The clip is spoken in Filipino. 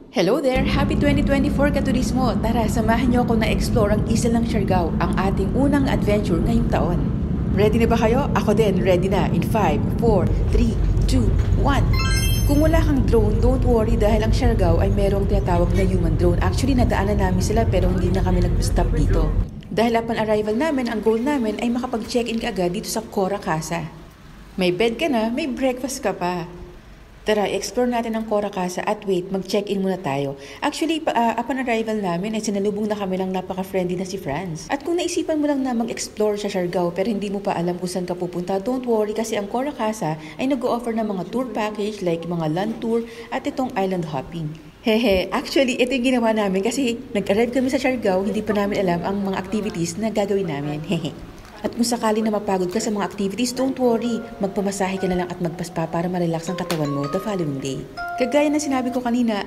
Hello there! Happy 2024 katurismo! Tara, samahan niyo ako na explore ang Isla ng Siargao, ang ating unang adventure ngayong taon. Ready na ba kayo? Ako din, ready na. In 5, 4, 3, 2, 1. Kung wala kang drone, don't worry dahil ang Siargao ay merong tinatawag na human drone. Actually, nadaanan namin sila pero hindi na kami nag-stop dito. Dahil upon arrival namin, ang goal namin ay makapag-check-in ka agad dito sa Cora Casa. May bed ka na, may breakfast ka pa. Tara, explore natin ang Cora Casa at wait, mag-check-in muna tayo. Actually, upon arrival namin ay sinalubong na kami ng napaka-friendly na si Franz. At kung naisipan mo lang na mag-explore sa Siargao pero hindi mo pa alam kung saan ka pupunta, don't worry kasi ang Cora Casa ay nag-o-offer ng mga tour package like mga land tour at itong island hopping. Hehe, actually, ito yung ginawa namin kasi nag-arrive kami sa Siargao, hindi pa namin alam ang mga activities na gagawin namin. Hehe. At kung sakali na mapagod ka sa mga activities, don't worry. Magpamasahe ka na lang at magpaspa para ma-relax ang katawan mo the following day. Kagaya na sinabi ko kanina,